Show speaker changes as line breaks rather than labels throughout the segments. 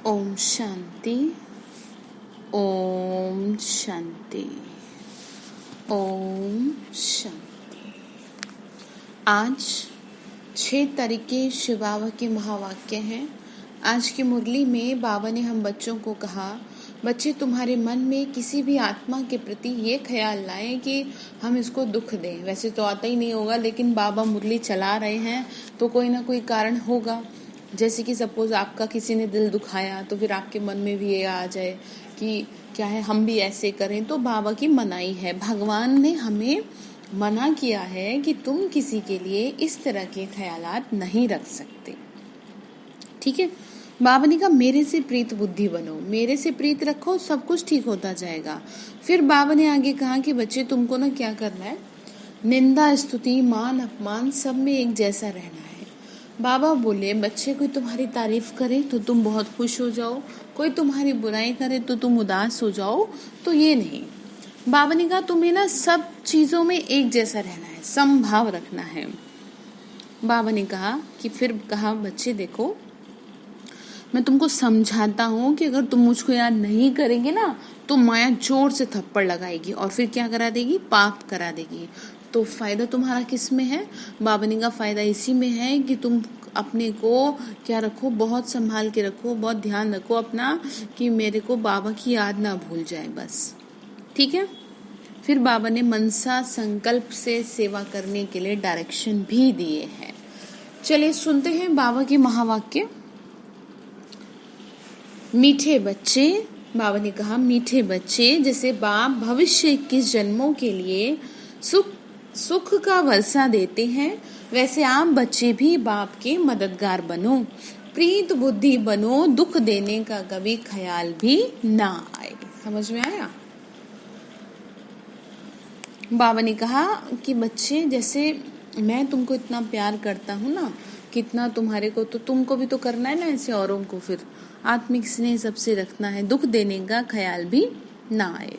ओम शांति। ओम शांति। ओम शांति। आज 6 तारीख के शिव बाबा के महावाक्य हैं। आज की मुरली में बाबा ने हम बच्चों को कहा, बच्चे तुम्हारे मन में किसी भी आत्मा के प्रति ये ख्याल लाएं कि हम इसको दुख दें। वैसे तो आता ही नहीं होगा, लेकिन बाबा मुरली चला रहे हैं तो कोई ना कोई कारण होगा। जैसे कि सपोज आपका किसी ने दिल दुखाया तो फिर आपके मन में भी ये आ जाए कि क्या है हम भी ऐसे करें। तो बाबा की मनाही है, भगवान ने हमें मना किया है कि तुम किसी के लिए इस तरह के ख्यालात नहीं रख सकते। ठीक है। बाबा ने कहा मेरे से प्रीत बुद्धि बनो, मेरे से प्रीत रखो, सब कुछ ठीक होता जाएगा। फिर बाबा ने आगे कहा कि बच्चे तुमको ना क्या करना है, निंदा स्तुति मान अपमान सब में एक जैसा रहना है। बाबा बोले बच्चे कोई तुम्हारी तारीफ करे तो तुम बहुत खुश हो जाओ, कोई तुम्हारी बुराई करे तो तुम उदास हो जाओ। तो ये नहीं, बाबा ने कहा तुम्हें ना सब चीजों में एक जैसा रहना है, समभाव रखना है। बाबा ने कहा कि फिर कहा बच्चे देखो मैं तुमको समझाता हूँ कि अगर तुम मुझको याद नहीं करेंगे ना तो माया जोर से थप्पड़ लगाएगी और फिर क्या करा देगी, पाप करा देगी। तो फायदा तुम्हारा किस में है? बाबा ने का फायदा इसी में है कि तुम अपने को क्या रखो, बहुत संभाल के रखो, बहुत ध्यान रखो अपना कि मेरे को बाबा की याद ना भूल जाए बस। ठीक है। फिर बाबा ने मनसा संकल्प से सेवा करने के लिए डायरेक्शन भी दिए हैं। चलिए सुनते हैं बाबा के महावाक्य। मीठे बच्चे, बाबा ने कहा मीठे बच्चे, जैसे बाप भविष्य 21 जन्मों के लिए सुख का वर्षा देते हैं, वैसे आप बच्चे भी बाप के मददगार बनो, प्रीत बुद्धि बनो, दुख देने का कभी ख्याल भी ना आए। समझ में आया? बाबा ने कहा कि बच्चे जैसे मैं तुमको इतना प्यार करता हूँ ना, कितना तुम्हारे को, तो तुमको भी तो करना है ना ऐसे औरों को। फिर आत्मिक स्नेह सबसे रखना है, दुख देने का ख्याल भी ना आए।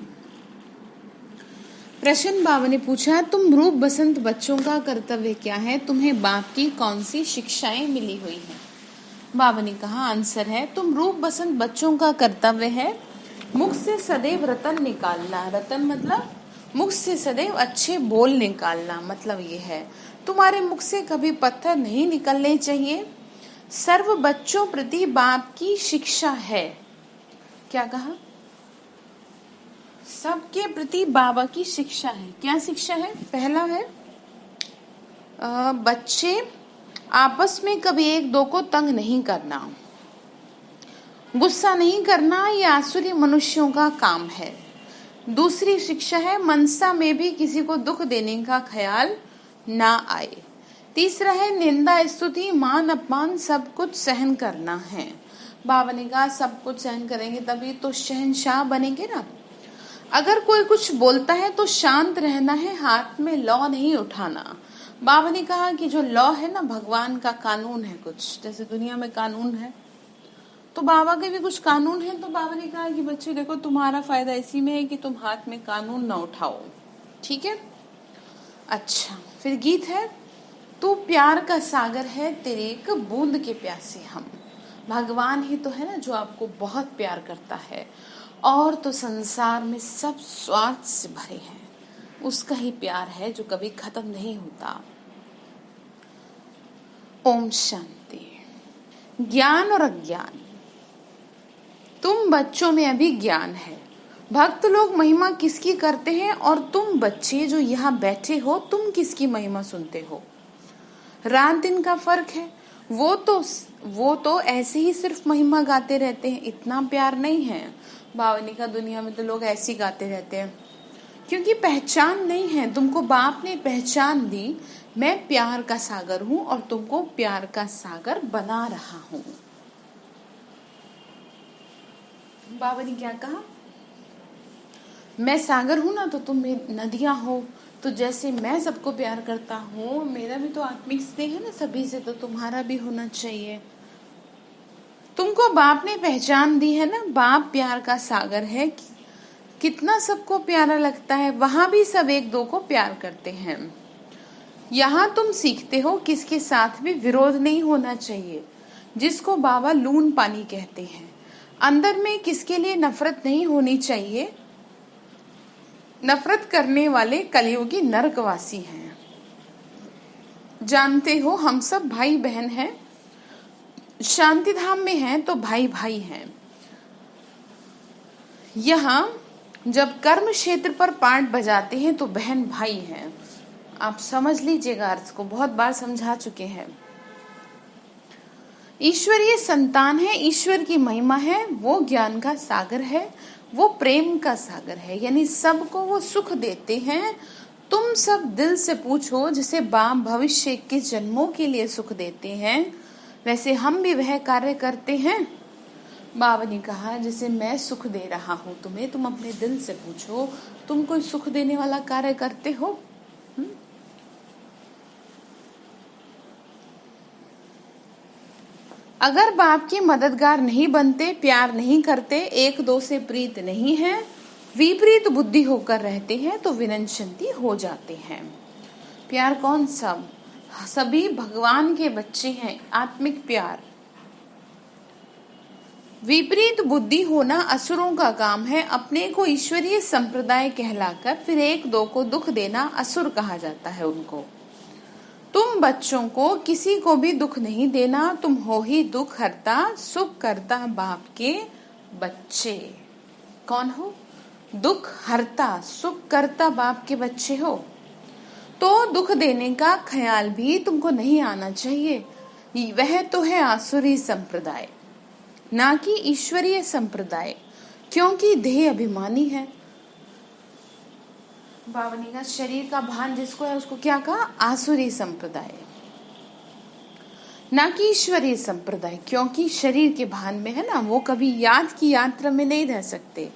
प्रश्न बाबा ने पूछा, तुम रूप बसंत बच्चों का कर्तव्य क्या है, तुम्हें बाप की कौन सी शिक्षाएं मिली हुई हैं? बाबा ने कहा आंसर है, तुम रूप बसंत बच्चों का कर्तव्य है मुख से सदैव रतन निकालना। रतन मतलब मुख से सदैव अच्छे बोल निकालना, मतलब ये है तुम्हारे मुख से कभी पत्थर नहीं निकलने चाहिए। सर्व बच्चों प्रति बाप की शिक्षा है। क्या कहा? सबके प्रति बाबा की शिक्षा है। क्या शिक्षा है? पहला है बच्चे आपस में कभी एक दो को तंग नहीं करना, गुस्सा नहीं करना, ये आसुरी मनुष्यों का काम है। दूसरी शिक्षा है मनसा में भी किसी को दुख देने का ख्याल ना आए। तीसरा है निंदा स्तुति मान अपमान सब कुछ सहन करना है। बाबा ने कहा सब कुछ सहन करेंगे तभी तो शहंशाह बनेंगे ना। अगर कोई कुछ बोलता है तो शांत रहना है, हाथ में लौ नहीं उठाना। बाबा ने कहा कि जो लौ है ना भगवान का कानून है, कुछ जैसे दुनिया में कानून है तो बाबा के भी कुछ कानून है। तो बाबा ने कहा कि बच्चे देखो तुम्हारा फायदा इसी में है कि तुम हाथ में कानून ना उठाओ। ठीक है। अच्छा, फिर गीत है, तू प्यार का सागर है तेरे एक बूंद के प्यासे हम। भगवान ही तो है ना जो आपको बहुत प्यार करता है, और तो संसार में सब स्वार्थ से भरे हैं, उसका ही प्यार है जो कभी खत्म नहीं होता। ओम शांति। ज्ञान और अज्ञान, तुम बच्चों में अभी ज्ञान है। भक्त लोग महिमा किसकी करते हैं और तुम बच्चे जो यहाँ बैठे हो तुम किसकी महिमा सुनते हो? रात दिन का फर्क है। वो तो ऐसे ही सिर्फ महिमा गाते रहते हैं, इतना प्यार नहीं है। बाबा ने कहा दुनिया में तो लोग ऐसे ही गाते रहते हैं क्योंकि पहचान नहीं है। तुमको बाप ने पहचान दी, मैं प्यार का सागर हूँ और तुमको प्यार का सागर बना रहा हूँ। बाबा ने क्या कहा, मैं सागर हूं ना तो तुम नदियां हो। तो जैसे मैं सबको प्यार करता हूँ, मेरा भी तो आत्मिक स्नेह है ना सभी से, तो तुम्हारा भी होना चाहिए। तुमको बाप ने पहचान दी है ना, बाप प्यार का सागर है। कितना सबको प्यारा लगता है, वहां भी सब एक दो को प्यार करते हैं। यहाँ तुम सीखते हो किसके साथ भी विरोध नहीं होना चाहिए, जिसको बाबा लून पानी कहते हैं। अंदर में किसके लिए नफरत नहीं होनी चाहिए? नफरत करने वाले कलियुगी नरकवासी हैं। जानते हो हम सब भाई बहन हैं, शांति धाम में हैं तो भाई भाई हैं। यहाँ जब कर्म क्षेत्र पर पाठ बजाते हैं तो बहन भाई हैं। आप समझ लीजिएगा अर्थ को, बहुत बार समझा चुके हैं। ईश्वरीय संतान है, ईश्वर की महिमा है, वो ज्ञान का सागर है, वो प्रेम का सागर है, यानी सबको वो सुख देते हैं। तुम सब दिल से पूछो, जिसे बाप भविष्य के जन्मों के लिए सुख देते हैं, वैसे हम भी वह कार्य करते हैं। बाबा ने कहा जैसे मैं सुख दे रहा हूँ तुम्हें, तुम अपने दिल से पूछो, तुम कोई सुख देने वाला कार्य करते हो? अगर बाप के मददगार नहीं बनते, प्यार नहीं करते, एक दो से प्रीत नहीं है, विपरीत बुद्धि होकर रहते हैं तो विनशंती हो जाते हैं। प्यार कौन? सब सभी भगवान के बच्चे हैं, आत्मिक प्यार। विपरीत बुद्धि होना असुरों का काम है। अपने को ईश्वरीय संप्रदाय कहलाकर फिर एक दो को दुख देना असुर कहा जाता है उनको। तुम बच्चों को किसी को भी दुख नहीं देना, तुम हो ही दुख हरता, सुख करता बाप के बच्चे। कौन हो? दुख हरता, सुख करता बाप के बच्चे हो। तो दुख देने का ख्याल भी तुमको नहीं आना चाहिए। वह तो है आसुरी संप्रदाय, ना कि ईश्वरीय संप्रदाय, क्योंकि देह अभिमानी है। बाबा ने कहा शरीर का भान जिसको है उसको क्या कहा? आसुरी संप्रदाय, ना कि ईश्वरीय संप्रदाय, क्योंकि शरीर के भान में है ना, वो कभी याद की यात्रा में नहीं रह सकते।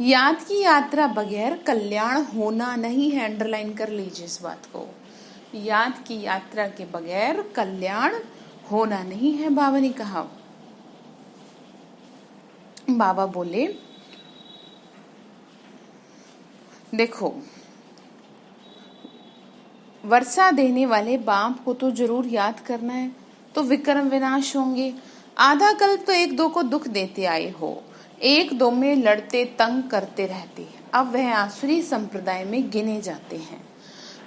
याद की यात्रा बगैर कल्याण होना नहीं है। अंडरलाइन कर लीजिए इस बात को, याद की यात्रा के बगैर कल्याण होना नहीं है, बाबा ने कहा। बाबा बोले देखो, वर्षा देने वाले बाप को तो जरूर याद करना है, तो विक्रम विनाश होंगे। आधा कल्प तो एक दो को दुख देते आए हो, एक दो में लड़ते तंग करते रहते, अब वह आसुरी संप्रदाय में गिने जाते हैं।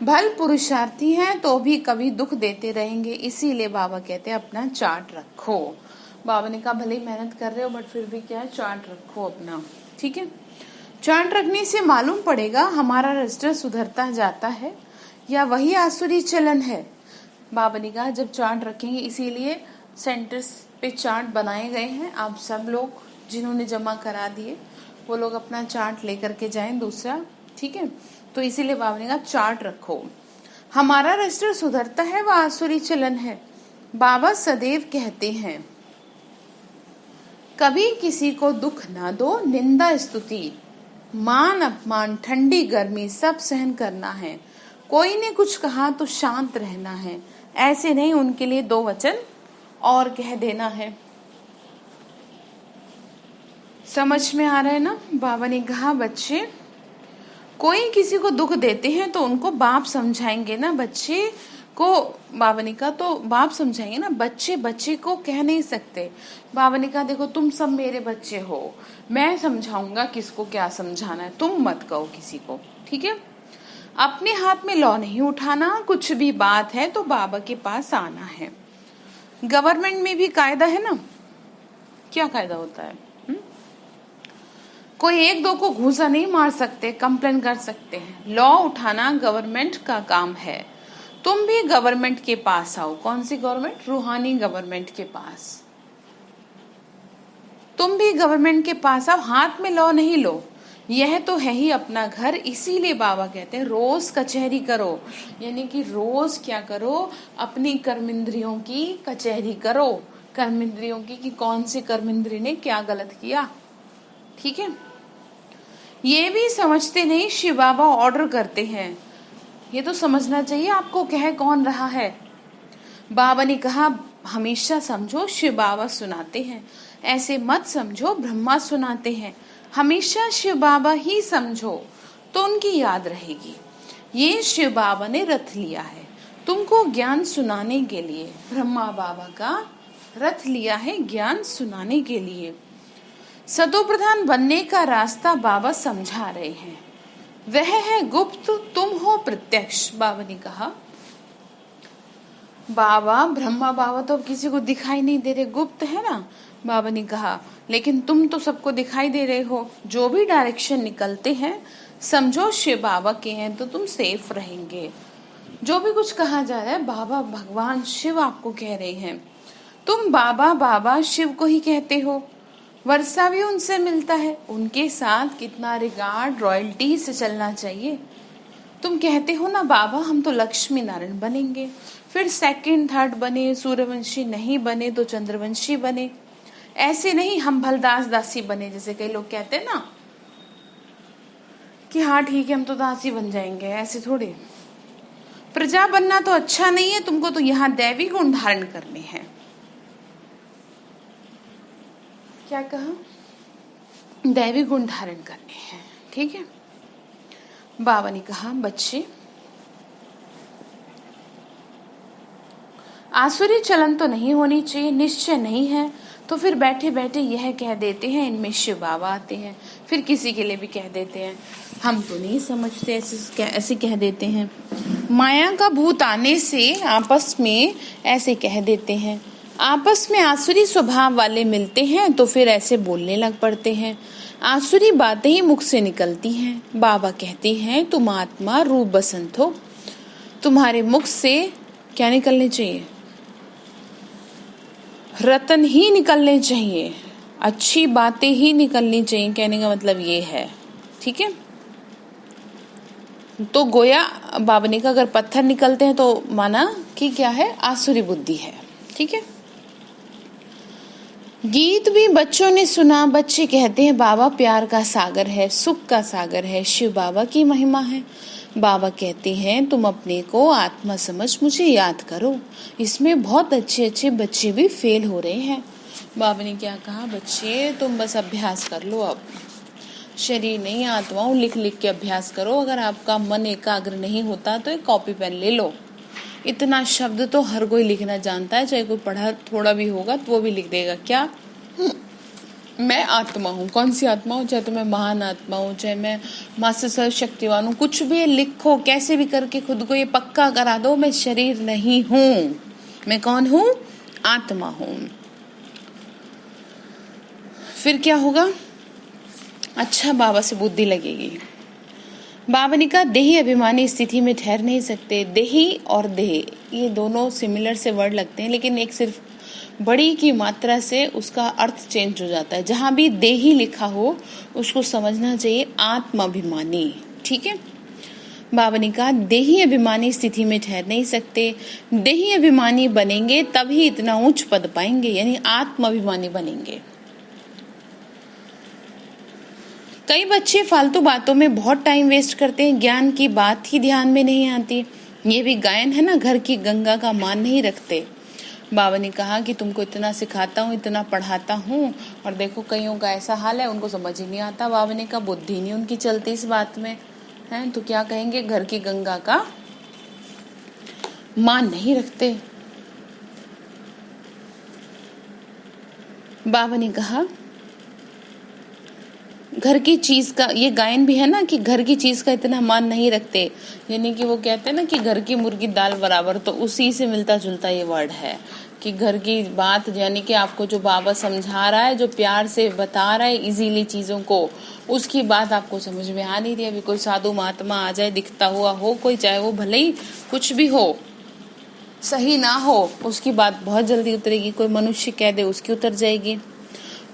भल पुरुषार्थी हैं तो भी कभी दुख देते रहेंगे, इसीलिए बाबा कहते हैं अपना चार्ट रखो। बाबा ने कहा भले ही मेहनत कर रहे हो बट फिर भी क्या है, चार्ट रखो अपना, ठीक है। चार्ट रखने से मालूम पड़ेगा हमारा रजिस्टर सुधरता जाता है या वही आसुरी चलन है। बाबा ने कहा जब चार्ट रखेंगे, इसीलिए सेंटर्स पे चार्ट बनाए गए हैं। आप सब लोग जिन्होंने जमा करा दिए वो लोग अपना चार्ट लेकर के जाएं दूसरा, ठीक है। तो इसीलिए बाबा ने कहा चार्ट रखो, हमारा रजिस्टर सुधरता है वह आसुरी चलन है। बाबा सदैव कहते हैं कभी किसी को दुख ना दो, निंदा स्तुति मान अपमान ठंडी गर्मी सब सहन करना है। कोई ने कुछ कहा तो शांत रहना है, ऐसे नहीं उनके लिए दो वचन और कह देना है। समझ में आ रहा है ना? बाबा ने कहा बच्चे कोई किसी को दुख देते हैं तो उनको बाप समझाएंगे ना, बच्चे को बाबा ने कहा तो बाप समझाएंगे ना, बच्चे बच्चे को कह नहीं सकते। बाबा ने कहा देखो तुम सब मेरे बच्चे हो, मैं समझाऊंगा किसको क्या समझाना है, तुम मत कहो किसी को, ठीक है। अपने हाथ में लॉ नहीं उठाना, कुछ भी बात है तो बाबा के पास आना है। गवर्नमेंट में भी कायदा है ना, क्या कायदा होता है? कोई एक दो को घूसा नहीं मार सकते, कंप्लेन कर सकते हैं। लॉ उठाना गवर्नमेंट का काम है। तुम भी गवर्नमेंट के पास आओ। कौन सी गवर्नमेंट? रूहानी गवर्नमेंट के पास। तुम भी गवर्नमेंट के पास आओ, हाथ में लॉ नहीं लो, यह तो है ही अपना घर। इसीलिए बाबा कहते हैं रोज कचहरी करो, यानी कि रोज क्या करो, अपनी कर्मेंद्रियों की कचहरी करो। कर्मेंद्रियों की कि कौन सी कर्मेंद्री ने क्या गलत किया, ठीक है। ये भी समझते नहीं, शिव बाबा ऑर्डर करते हैं, ये तो समझना चाहिए आपको कह कौन रहा है। बाबा ने कहा हमेशा समझो शिव बाबा सुनाते हैं, ऐसे मत समझो ब्रह्मा सुनाते हैं। हमेशा शिव बाबा ही समझो तो उनकी याद रहेगी। ये शिव बाबा ने रथ लिया है तुमको ज्ञान सुनाने के लिए, ब्रह्मा बाबा का रथ लिया है ज्ञान सुनाने के लिए। सतो प्रधान बनने का रास्ता बाबा समझा रहे हैं। वह है गुप्त, तुम हो प्रत्यक्ष। बाबा ने कहा, बाबा ब्रह्मा बाबा तो अब किसी को दिखाई नहीं दे रहे, गुप्त है ना। बाबा ने कहा, लेकिन तुम तो सबको दिखाई दे रहे हो। जो भी डायरेक्शन निकलते हैं समझो शिव बाबा के हैं तो तुम सेफ रहेंगे। जो भी कुछ कहा जा रहा है बाबा भगवान शिव आपको कह रहे हैं। तुम बाबा बाबा शिव को ही कहते हो। वर्षा भी उनसे मिलता है, उनके साथ कितना रिगार्ड रॉयल्टी से चलना चाहिए। तुम कहते हो ना बाबा हम तो लक्ष्मी नारायण बनेंगे, फिर सेकंड थर्ड बने, सूर्यवंशी नहीं बने तो चंद्रवंशी बने। ऐसे नहीं हम भलदास दासी बने, जैसे कई लोग कहते हैं ना कि हाँ ठीक है हम तो दासी बन जाएंगे। ऐसे थोड़े, प्रजा बनना तो अच्छा नहीं है, तुमको तो यहाँ दैवी गुण धारण करने हैं। क्या कहा? दैवी गुण धारण करने हैं, ठीक है। बाबा ने कहा, बच्चे आसुरी चलन तो नहीं होनी चाहिए, निश्चय नहीं है तो फिर बैठे बैठे यह कह देते हैं इनमें शिव बाबा आते हैं, फिर किसी के लिए भी कह देते हैं हम तो नहीं समझते, ऐसे कह देते हैं। माया का भूत आने से आपस में ऐसे कह देते हैं। आपस में आसुरी स्वभाव वाले मिलते हैं तो फिर ऐसे बोलने लग पड़ते हैं। आसुरी बातें ही मुख से निकलती हैं। बाबा कहते हैं तुम आत्मा रूप बसंत हो, तुम्हारे मुख से क्या निकलने चाहिए? रतन ही निकलने चाहिए, अच्छी बातें ही निकलनी चाहिए। कहने का मतलब ये है, ठीक है। तो गोया बाबा ने कहा अगर पत्थर निकलते हैं तो माना कि क्या है, आसुरी बुद्धि है, ठीक है। गीत भी बच्चों ने सुना। बच्चे कहते हैं बाबा प्यार का सागर है, सुख का सागर है, शिव बाबा की महिमा है। बाबा कहते हैं तुम अपने को आत्मा समझ मुझे याद करो। इसमें बहुत अच्छे अच्छे बच्चे भी फेल हो रहे हैं। बाबा ने क्या कहा, बच्चे तुम बस अभ्यास कर लो, अब शरीर नहीं आत्माओं लिख लिख के अभ्यास करो। अगर आपका मन एकाग्र नहीं होता तो एक कॉपी पेन ले लो। इतना शब्द तो हर कोई लिखना जानता है, चाहे कोई पढ़ा थोड़ा भी होगा तो वो भी लिख देगा। क्या? मैं आत्मा हूँ। कौन सी आत्मा हूँ? चाहे तो मैं महान आत्मा हूँ, चाहे मैं मास्टर सर्वशक्तिवान हूँ, कुछ भी लिखो, कैसे भी करके खुद को ये पक्का करा दो मैं शरीर नहीं हूँ। मैं कौन हूँ? आत्मा हूँ। फिर क्या होगा? अच्छा बाबा से बुद्धि लगेगी। बाबा ने कहा देही अभिमानी स्थिति में ठहर नहीं सकते। देही और देह ये दोनों सिमिलर से वर्ड लगते हैं, लेकिन एक सिर्फ बड़ी की मात्रा से उसका अर्थ चेंज हो जाता है। जहां भी देही लिखा हो उसको समझना चाहिए आत्माभिमानी, ठीक है। बाबा ने कहा देही अभिमानी स्थिति में ठहर नहीं सकते। देही अभिमानी बनेंगे तभी इतना उच्च पद पाएंगे, यानी आत्माभिमानी बनेंगे। कई बच्चे फालतू बातों में बहुत टाइम वेस्ट करते हैं, ज्ञान की बात ही ध्यान में नहीं आती। ये भी गायन है ना, घर की गंगा का मान नहीं रखते। बाबा ने कहा कि तुमको इतना सिखाता हूँ, इतना पढ़ाता हूँ, और देखो कईयों का ऐसा हाल है उनको समझ ही नहीं आता। बाबा ने कहा बुद्धि नहीं उनकी चलती इस बात में है, तो क्या कहेंगे? घर की गंगा का मान नहीं रखते। बाबा ने कहा घर की चीज का, ये गायन भी है ना कि घर की चीज का इतना मान नहीं रखते, यानी कि वो कहते हैं ना कि घर की मुर्गी दाल बराबर, तो उसी से मिलता जुलता ये वर्ड है कि घर की बात, यानी कि आपको जो बाबा समझा रहा है, जो प्यार से बता रहा है इजीली चीजों को, उसकी बात आपको समझ में आ नहीं रही। अभी कोई साधु महात्मा आ जाए, दिखता हुआ हो कोई, चाहे वो भले ही कुछ भी हो, सही ना हो, उसकी बात बहुत जल्दी उतरेगी। कोई मनुष्य कह दे उसकी उतर जाएगी।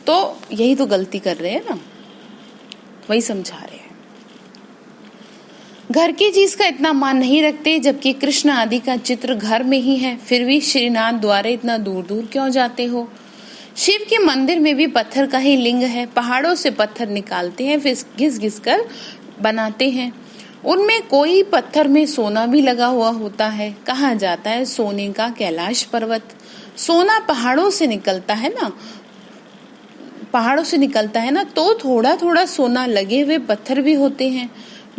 तो यही तो गलती कर रहे हैं ना, वही समझा रहे हैं। घर की चीज का इतना मान नहीं रखते, जबकि कृष्ण आदि का चित्र घर में ही है, फिर भी श्रीनाथ द्वारे इतना दूर दूर क्यों जाते हो? शिव के मंदिर में भी पत्थर का ही लिंग है। पहाड़ों से पत्थर निकालते हैं, फिर घिस घिस कर बनाते हैं। उनमें कोई पत्थर में सोना भी लगा हुआ होता है। कहा जाता है सोने का कैलाश पर्वत। सोना पहाड़ों से निकलता है ना, तो थोड़ा थोड़ा सोना लगे हुए पत्थर भी होते हैं,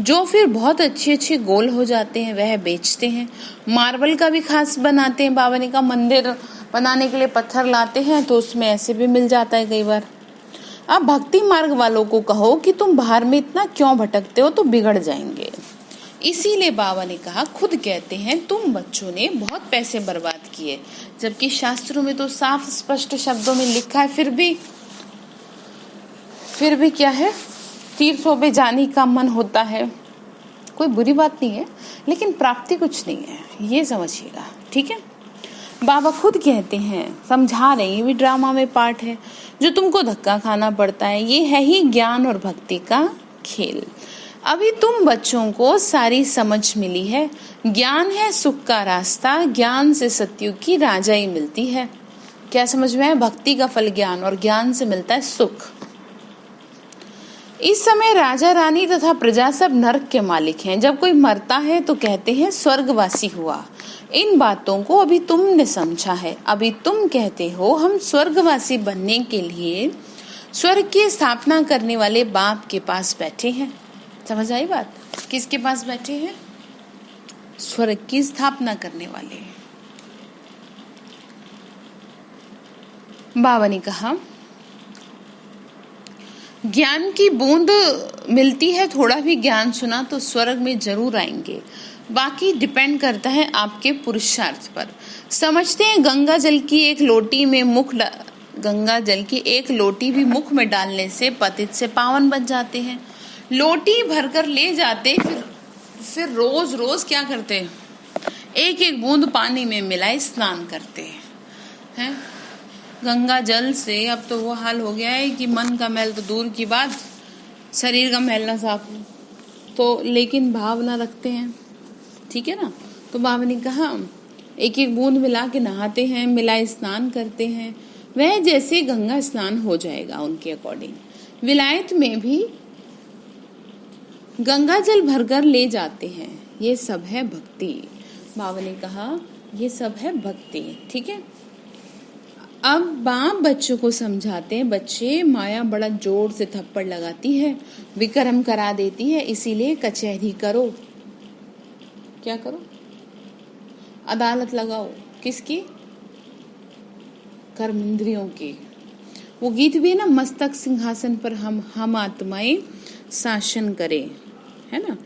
जो फिर बहुत अच्छे अच्छे गोल हो जाते हैं, वह बेचते हैं। मार्बल का भी खास बनाते हैं। बाबा ने कहा मंदिर बनाने के लिए पत्थर लाते हैं तो उसमें ऐसे भी मिल जाता है कई बार। अब भक्ति मार्ग वालों को कहो कि तुम बाहर में इतना क्यों भटकते हो तो बिगड़ जाएंगे। इसीलिए बाबा ने कहा, खुद कहते हैं तुम बच्चों ने बहुत पैसे बर्बाद किए, जबकि शास्त्रों में तो साफ स्पष्ट शब्दों में लिखा है। फिर भी क्या है, तीर्थों पे जाने का मन होता है। कोई बुरी बात नहीं है, लेकिन प्राप्ति कुछ नहीं है, ये समझिएगा, ठीक है। बाबा खुद कहते हैं, समझा रहे हैं, ये भी ड्रामा में पार्ट है। जो तुमको धक्का खाना पड़ता है, ये है ही ज्ञान और भक्ति का खेल। अभी तुम बच्चों को सारी समझ मिली है। ज्ञान है सुख का रास्ता, ज्ञान से सत्युग की राजाई मिलती है। क्या समझ में है? भक्ति का फल ज्ञान, और ज्ञान से मिलता है सुख। इस समय राजा रानी तथा प्रजा सब नरक के मालिक हैं। जब कोई मरता है तो कहते हैं स्वर्गवासी हुआ। इन बातों को अभी तुमने समझा है। अभी तुम कहते हो हम स्वर्गवासी बनने के लिए स्वर्ग की स्थापना करने वाले बाप के पास बैठे हैं। समझ आई बात? किसके पास बैठे हैं? स्वर्ग की स्थापना करने वाले। बाबा ने कहा, ज्ञान की बूंद मिलती है, थोड़ा भी ज्ञान सुना तो स्वर्ग में जरूर आएंगे। बाकी डिपेंड करता है आपके पुरुषार्थ पर। समझते हैं गंगा जल की एक लोटी भी मुख में डालने से पतित से पावन बन जाते हैं। लोटी भरकर ले जाते, फिर रोज रोज क्या करते हैं? एक एक बूंद पानी में मिलाए स्नान करते हैं। गंगा जल से अब तो वो हाल हो गया है कि मन का मैल तो दूर की बात, शरीर का मैल ना साफ हो तो, लेकिन भावना रखते हैं, ठीक है ना। तो बाबा ने कहा, एक एक बूंद मिला के नहाते हैं, मिलाए स्नान करते हैं, वह जैसे गंगा स्नान हो जाएगा उनके अकॉर्डिंग। विलायत में भी गंगा जल भरकर ले जाते हैं। ये सब है भक्ति। बाबा ने कहा, ये सब है भक्ति, ठीक है। अब बाप बच्चों को समझाते हैं, बच्चे माया बड़ा जोर से थप्पड़ लगाती है, विक्रम करा देती है, इसीलिए कचहरी करो। क्या करो? अदालत लगाओ। किसकी? कर्म इंद्रियों की। वो गीत भी है ना, मस्तक सिंहासन पर हम आत्माएं शासन करें, है ना।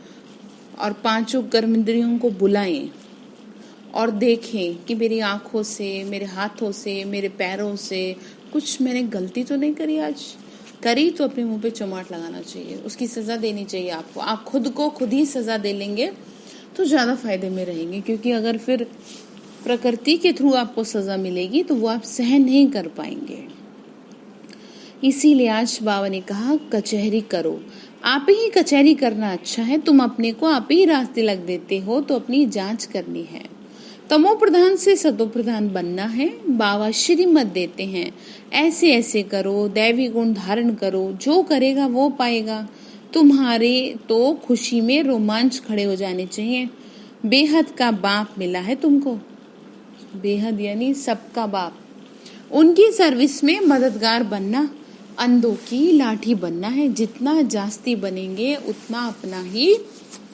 और पांचों कर्म इंद्रियों को बुलाएं और देखें कि मेरी आंखों से, मेरे हाथों से, मेरे पैरों से कुछ मैंने गलती तो नहीं करी। आज करी तो अपने मुंह पे चमाट लगाना चाहिए, उसकी सजा देनी चाहिए आपको। आप खुद को खुद ही सजा दे लेंगे तो ज्यादा फायदे में रहेंगे, क्योंकि अगर फिर प्रकृति के थ्रू आपको सजा मिलेगी तो वो आप सहन नहीं कर पाएंगे। इसीलिए आज बाबा ने कहा, कचहरी करो। आप ही कचहरी करना अच्छा है। तुम अपने को आप ही रास्ते लग देते हो तो अपनी जांच करनी है। तमो प्रधान से सतो प्रधान बनना है। बाबा श्रीमत देते हैं, ऐसे ऐसे करो, दैवी गुण धारण करो, जो करेगा वो पाएगा। तुम्हारे तो खुशी में रोमांच खड़े हो जाने चाहिए। बेहद का बाप मिला है तुमको। बेहद यानी सबका बाप। उनकी सर्विस में मददगार बनना, अंधों की लाठी बनना है। जितना जास्ती बनेंगे उतना अपना ही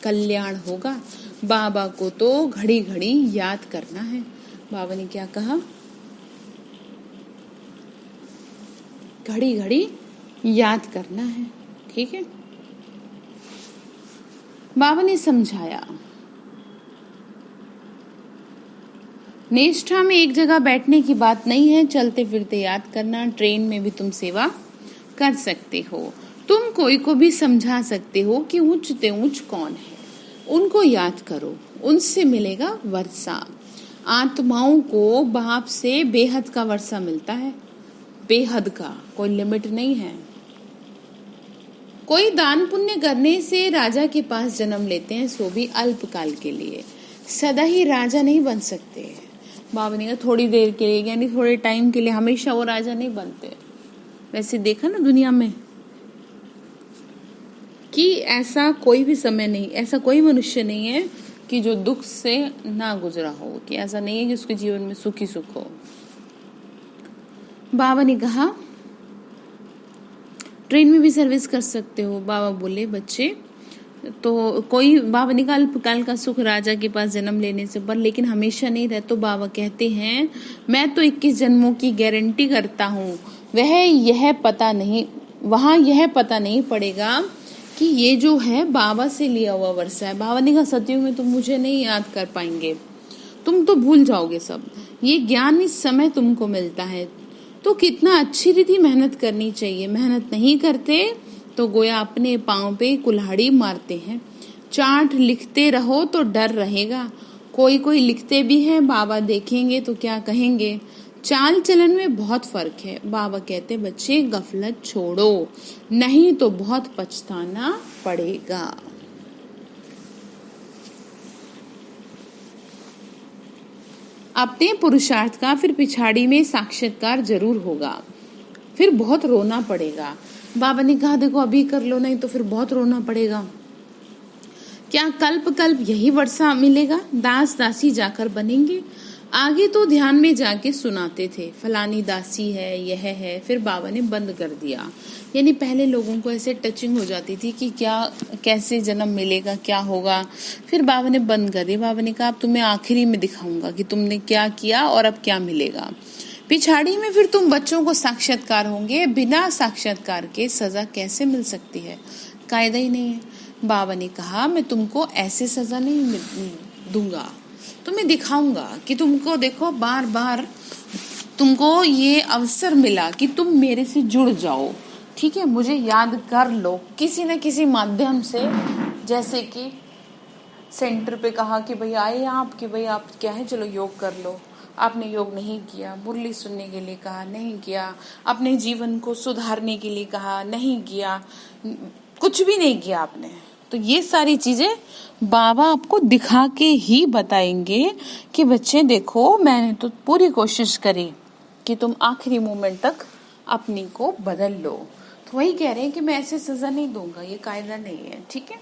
कल्याण होगा। बाबा को तो घड़ी घड़ी याद करना है। बाबा ने क्या कहा? घड़ी घड़ी याद करना है, ठीक है। बाबा ने समझाया, निष्ठा में एक जगह बैठने की बात नहीं है, चलते फिरते याद करना। ट्रेन में भी तुम सेवा कर सकते हो। तुम कोई को भी समझा सकते हो कि ऊंच ते ऊंच कौन है, उनको याद करो, उनसे मिलेगा वर्षा। आत्माओं को बाप से बेहद का वर्षा मिलता है। बेहद का कोई लिमिट नहीं है। कोई दान पुण्य करने से राजा के पास जन्म लेते हैं, सो भी अल्पकाल के लिए। सदा ही राजा नहीं बन सकते। बाबा ने कहा थोड़ी देर के लिए, यानी थोड़े टाइम के लिए, हमेशा वो राजा नहीं बनते। वैसे देखा ना दुनिया में कि ऐसा कोई भी समय नहीं, ऐसा कोई मनुष्य नहीं है कि जो दुख से ना गुजरा हो, कि ऐसा नहीं है कि उसके जीवन में सुख ही सुख हो। बाबा ने कहा ट्रेन में भी सर्विस कर सकते हो। बाबा बोले बच्चे तो कोई, बाबा ने कहा अल्पकाल का सुख राजा के पास जन्म लेने से, पर लेकिन हमेशा नहीं रहे। तो बाबा कहते हैं मैं तो 21 जन्मों की गारंटी करता हूँ। वह यह पता नहीं वहां यह पता नहीं पड़ेगा कि ये जो है बाबा से लिया हुआ वर्षा है। बाबा ने कहा सदियों में तुम मुझे नहीं याद कर पाएंगे, तुम तो भूल जाओगे सब। ये ज्ञान इस समय तुमको मिलता है, तो कितना अच्छी रीति मेहनत करनी चाहिए। मेहनत नहीं करते तो गोया अपने पाँव पे कुल्हाड़ी मारते हैं। चार्ट लिखते रहो तो डर रहेगा। कोई कोई लिखते भी है, बाबा देखेंगे तो क्या कहेंगे। चाल चलन में बहुत फर्क है। बाबा कहते बच्चे गफलत छोड़ो, नहीं तो बहुत पछताना पड़ेगा। अपने पुरुषार्थ का फिर पिछाड़ी में साक्षात्कार जरूर होगा, फिर बहुत रोना पड़ेगा। बाबा ने कहा देखो अभी कर लो, नहीं तो फिर बहुत रोना पड़ेगा। क्या कल्प कल्प यही वर्षा मिलेगा? दास दासी जाकर बनेंगे। आगे तो ध्यान में जाके सुनाते थे, फलानी दासी है, यह है। फिर बाबा ने बंद कर दिया। यानी पहले लोगों को ऐसे टचिंग हो जाती थी कि क्या कैसे जन्म मिलेगा, क्या होगा। फिर बाबा ने बंद कर दिया। बाबा ने कहा अब तुम्हें आखिरी में दिखाऊंगा कि तुमने क्या किया और अब क्या मिलेगा। पिछाड़ी में फिर तुम बच्चों को साक्षात्कार होंगे। बिना साक्षात्कार के सजा कैसे मिल सकती है? कायदा ही नहीं है। बाबा ने कहा मैं तुमको ऐसे सजा नहीं दूंगा, तुम्हें दिखाऊंगा कि तुमको देखो बार बार तुमको ये अवसर मिला कि तुम मेरे से जुड़ जाओ, ठीक है, मुझे याद कर लो किसी न किसी माध्यम से। जैसे कि सेंटर पे कहा कि भाई आए आप, कि भाई आप क्या है चलो योग कर लो। आपने योग नहीं किया। मुरली सुनने के लिए कहा, नहीं किया। अपने जीवन को सुधारने के लिए कहा, नहीं किया। कुछ भी नहीं किया आपने। तो ये सारी चीजें बाबा आपको दिखा के ही बताएंगे कि बच्चे देखो मैंने तो पूरी कोशिश करी कि तुम आखिरी मोमेंट तक अपनी को बदल लो। तो वही कह रहे हैं कि मैं ऐसे सजा नहीं दूंगा, ये कायदा नहीं है, ठीक है।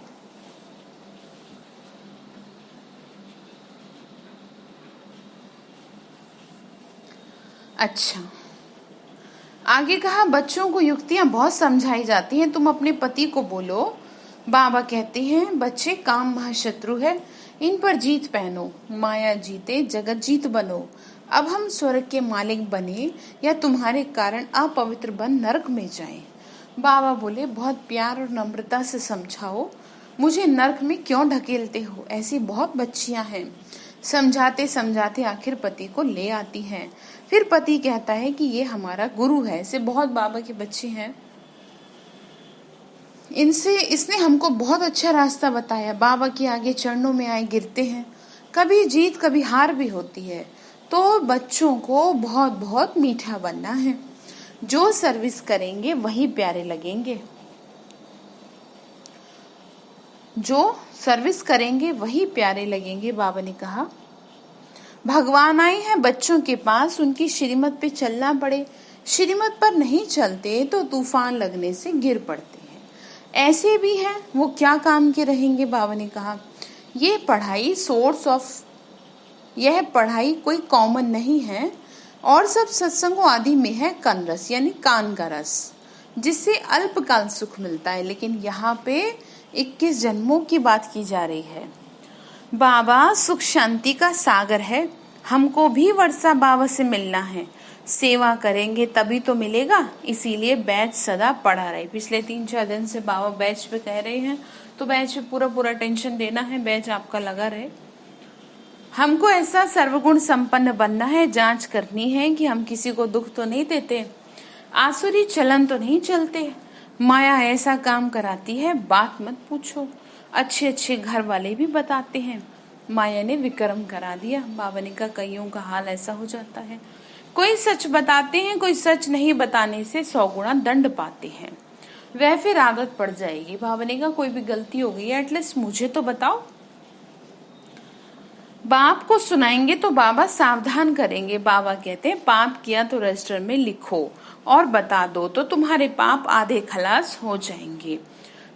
अच्छा, आगे कहा बच्चों को युक्तियां बहुत समझाई जाती हैं, तुम अपने पति को बोलो। बाबा कहते हैं बच्चे काम महाशत्रु है, इन पर जीत पहनो। माया जीते जगत जीत बनो। अब हम स्वर्ग के मालिक बने या तुम्हारे कारण अपवित्र बन नरक में जाएं। बाबा बोले बहुत प्यार और नम्रता से समझाओ, मुझे नरक में क्यों ढकेलते हो? ऐसी बहुत बच्चियां हैं। समझाते समझाते आखिर पति को ले आती हैं। फिर पति कहता है कि ये हमारा गुरु है। ऐसे बहुत बाबा के बच्चे हैं, इनसे इसने हमको बहुत अच्छा रास्ता बताया। बाबा के आगे चरणों में आए गिरते हैं। कभी जीत कभी हार भी होती है। तो बच्चों को बहुत बहुत मीठा बनना है। जो सर्विस करेंगे वही प्यारे लगेंगे। जो सर्विस करेंगे वही प्यारे लगेंगे। बाबा ने कहा भगवान आए हैं बच्चों के पास, उनकी श्रीमत पे चलना पड़े। श्रीमत पर नहीं चलते तो तूफान लगने से गिर पड़ते हैं। ऐसे भी हैं, वो क्या काम के रहेंगे? बाबा ने कहा ये पढ़ाई सोर्स ऑफ, यह पढ़ाई कोई कॉमन नहीं है। और सब सत्संगों आदि में है कनरस, यानी कान का रस, जिससे अल्पकाल सुख मिलता है। लेकिन यहाँ पे 21 जन्मों की बात की जा रही है। बाबा सुख शांति का सागर है। हमको भी वर्षा बाबा से मिलना है। सेवा करेंगे तभी तो मिलेगा, इसीलिए बैच सदा पढ़ा रहे। पिछले 3-4 दिन से बाबा बैच पे कह रहे हैं, तो बैच पे पूरा पूरा टेंशन देना है, बैच आपका लगा रहे। हमको ऐसा सर्वगुण संपन्न बनना है। जांच करनी है कि हम किसी को दुख तो नहीं देते, आसुरी चलन तो नहीं चलते। माया ऐसा काम कराती है बात मत पूछो। अच्छे अच्छे घर वाले भी बताते हैं माया ने विक्रम करा दिया। बाबा ने कहा कईयों का हाल ऐसा हो जाता है। कोई सच बताते हैं, कोई सच नहीं बताने से 100 गुना दंड पाते हैं। वह फिर आदत पड़ जाएगी। बाबा ने कहा कोई भी गलती हो गई है एटलीस्ट मुझे तो बताओ। बाप को सुनाएंगे तो बाबा सावधान करेंगे। बाबा कहते हैं पाप किया तो रजिस्टर में लिखो और बता दो तो तुम्हारे पाप आधे खलास हो जाएंगे।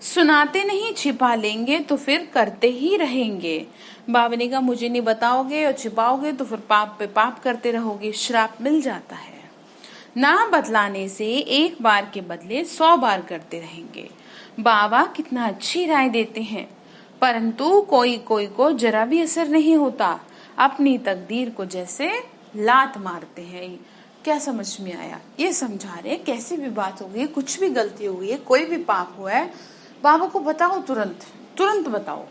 सुनाते नहीं छिपा लेंगे तो फिर करते ही रहेंगे। बाबा ने कहा मुझे नहीं बताओगे और छिपाओगे तो फिर पाप पे पाप करते रहोगे, श्राप मिल जाता है। ना बदलाने से एक बार के बदले 100 बार करते रहेंगे। बाबा कितना अच्छी राय देते हैं, परंतु कोई कोई को जरा भी असर नहीं होता। अपनी तकदीर को जैसे लात मारते हैं। क्या समझ में आया? ये समझा रहे हैं कैसी भी बात हो गई, कुछ भी गलती हो गई है, कोई भी पाप हुआ है, बाबा को बताओ, तुरंत तुरंत बताओ,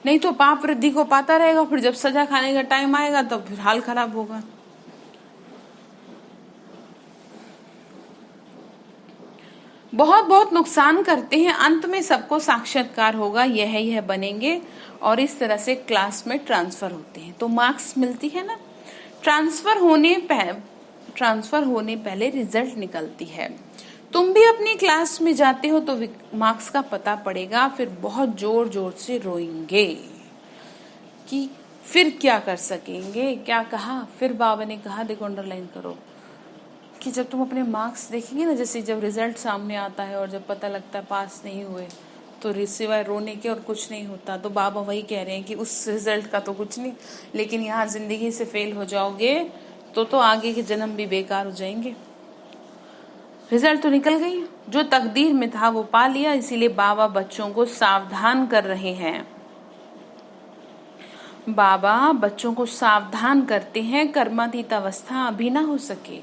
नहीं तो पाप वृद्धि को पाता रहेगा, फिर जब सजा खाने का टाइम आएगा तो फिर हाल खराब होगा। बहुत बहुत नुकसान करते हैं, अंत में सबको साक्षात्कार होगा, यह बनेंगे और इस तरह से क्लास में ट्रांसफर होते हैं, तो मार्क्स मिलती है ना। ट्रांसफर होने पहले रिजल्ट निकलती है। तुम भी अपनी क्लास में जाते हो तो मार्क्स का पता पड़ेगा, फिर बहुत जोर जोर से रोएंगे कि फिर क्या कर सकेंगे, क्या कहा। फिर बाबा ने कहा, देखो अंडरलाइन करो, कि जब तुम अपने मार्क्स देखेंगे ना, जैसे जब रिजल्ट सामने आता है और जब पता लगता है पास नहीं हुए, तो सिवाय रोने के और कुछ नहीं होता। तो बाबा वही कह रहे हैं कि उस रिजल्ट का तो कुछ नहीं, लेकिन यहाँ जिंदगी से फेल हो जाओगे तो आगे के जन्म भी बेकार हो जाएंगे। रिजल्ट तो निकल गई, जो तकदीर में था वो पा लिया, इसीलिए बाबा बच्चों को सावधान कर रहे हैं। बाबा बच्चों को सावधान करते हैं, कर्मातीत अवस्था अभी ना हो सके।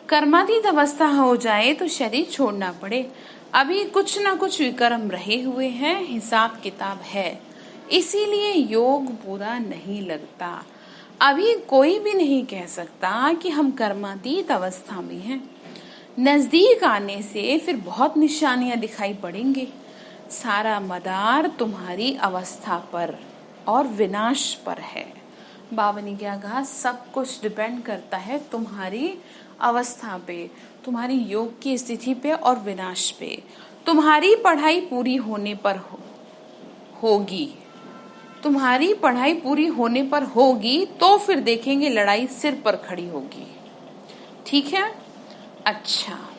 कर्मातीत अवस्था हो जाए तो शरीर छोड़ना पड़े। अभी कुछ ना कुछ विकर्म रहे हुए हैं, हिसाब किताब है, इसीलिए योग पूरा नहीं लगता। अभी कोई भी नहीं कह सकता कि हम कर्मातीत अवस्था में हैं। नजदीक आने से फिर बहुत निशानियां दिखाई पड़ेंगी। सारा मदार तुम्हारी अवस्था पर और विनाश पर है। बाबा ने क्या कहा, सब कुछ डिपेंड करता है तुम्हारी अवस्था पे, तुम्हारी योग की स्थिति पे और विनाश पे। तुम्हारी पढ़ाई पूरी होने पर होगी, तुम्हारी पढ़ाई पूरी होने पर होगी तो फिर देखेंगे लड़ाई सिर पर खड़ी होगी। ठीक है? अच्छा,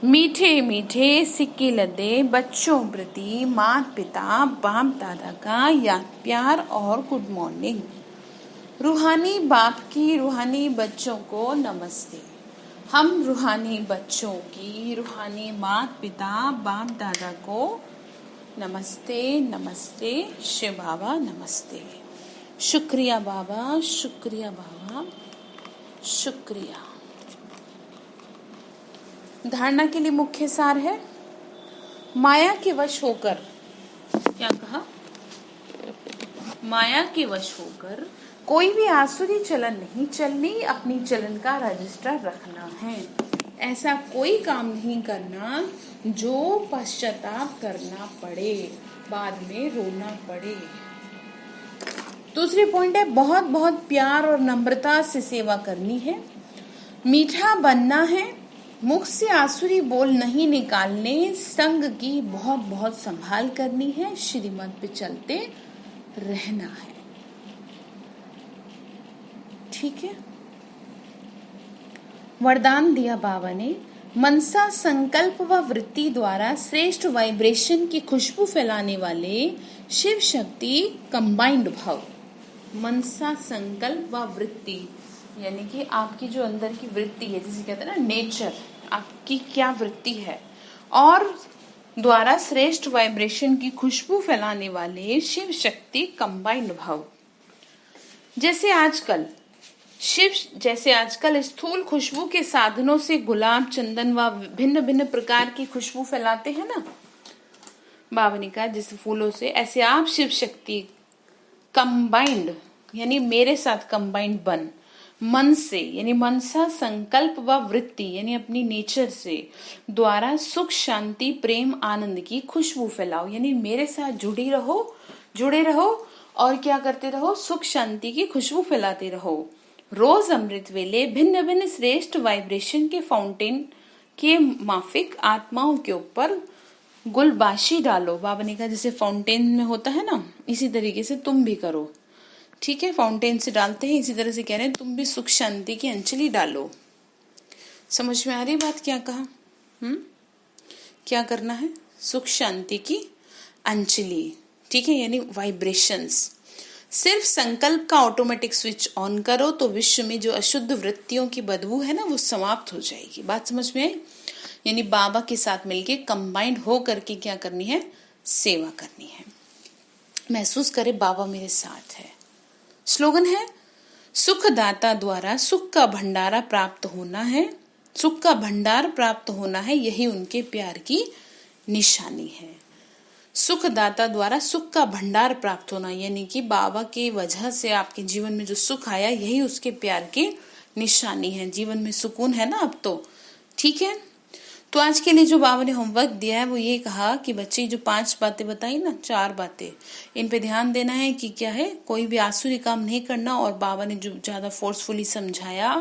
मीठे मीठे सिक्के लदे बच्चों प्रति माता पिता बाप दादा का याद प्यार और गुड मॉर्निंग। रूहानी बाप की रूहानी बच्चों को नमस्ते। हम रूहानी बच्चों की रूहानी माता पिता बाप दादा को नमस्ते नमस्ते। शिव बाबा नमस्ते। शुक्रिया बाबा, शुक्रिया बाबा, शुक्रिया। धारणा के लिए मुख्य सार है, माया के वश होकर, क्या कहा, माया के वश होकर कोई भी आसुरी चलन नहीं चलनी, अपनी चलन का रजिस्टर रखना है। ऐसा कोई काम नहीं करना जो पश्चाताप करना पड़े, बाद में रोना पड़े। दूसरी पॉइंट है, बहुत बहुत प्यार और नम्रता से सेवा करनी है, मीठा बनना है, मुख से आसुरी बोल नहीं निकालने, संग की बहुत बहुत संभाल करनी है, श्रीमत पे चलते रहना है। ठीक है? वरदान दिया बाबा ने, मनसा संकल्प व वृत्ति द्वारा श्रेष्ठ वाइब्रेशन की खुशबू फैलाने वाले शिव शक्ति कंबाइंड भव। मनसा संकल्प व वृत्ति यानी कि आपकी जो अंदर की वृत्ति है, जिसे कहते हैं ना नेचर, आपकी क्या वृत्ति है, और द्वारा श्रेष्ठ वाइब्रेशन की खुशबू फैलाने वाले शिव शक्ति कंबाइंड भव। जैसे आजकल स्थूल खुशबू के साधनों से गुलाब, चंदन व भिन्न भिन्न प्रकार की खुशबू फैलाते हैं ना, बाबा ने कहा जैसे फूलों से, ऐसे आप शिव शक्ति कंबाइंड यानी मेरे साथ कंबाइंड बन, मन से यानी मनसा संकल्प व वृत्ति यानी अपनी नेचर से द्वारा सुख शांति प्रेम आनंद की खुशबू फैलाओ, यानी मेरे साथ जुड़े रहो और क्या करते रहो, सुख शांति की खुशबू फैलाते रहो। रोज अमृत वेले भिन्न भिन्न श्रेष्ठ वाइब्रेशन के फाउंटेन के माफिक आत्माओं के ऊपर गुलबाशी डालो। बाबा ने कहा जैसे फाउंटेन में होता है ना, इसी तरीके से तुम भी करो। ठीक है? फाउंटेन से डालते हैं, इसी तरह से कह रहे हैं तुम भी सुख शांति की अंजलि डालो। समझ में आ रही बात? क्या कहा? क्या करना है? सुख शांति की अंजलि। ठीक है? यानी वाइब्रेशंस। सिर्फ संकल्प का ऑटोमेटिक स्विच ऑन करो तो विश्व में जो अशुद्ध वृत्तियों की बदबू है ना, वो समाप्त हो जाएगी। बात समझ में आई? यानी बाबा के साथ मिलके कंबाइंड हो करके क्या करनी है? सेवा करनी है। महसूस करे बाबा मेरे साथ है। स्लोगन है, सुखदाता द्वारा सुख का भंडारा प्राप्त होना है, सुख का भंडार प्राप्त होना है, यही उनके प्यार की निशानी है। सुखदाता द्वारा सुख का भंडार प्राप्त होना, यानी कि बाबा की वजह से आपके जीवन में जो सुख आया, यही उसके प्यार की निशानी है। जीवन में सुकून है ना अब तो, ठीक है। तो आज के लिए जो बाबा ने होमवर्क दिया है वो ये कहा कि बच्चे जो 5 बातें बताई ना, 4 बातें, इन पे ध्यान देना है कि क्या है, कोई भी आसुरी काम नहीं करना। और बाबा ने जो ज्यादा फोर्सफुली समझाया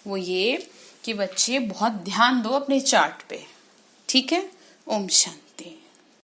वो ये कि बच्चे बहुत ध्यान दो अपने चार्ट पे, ठीक है। ओम शांति।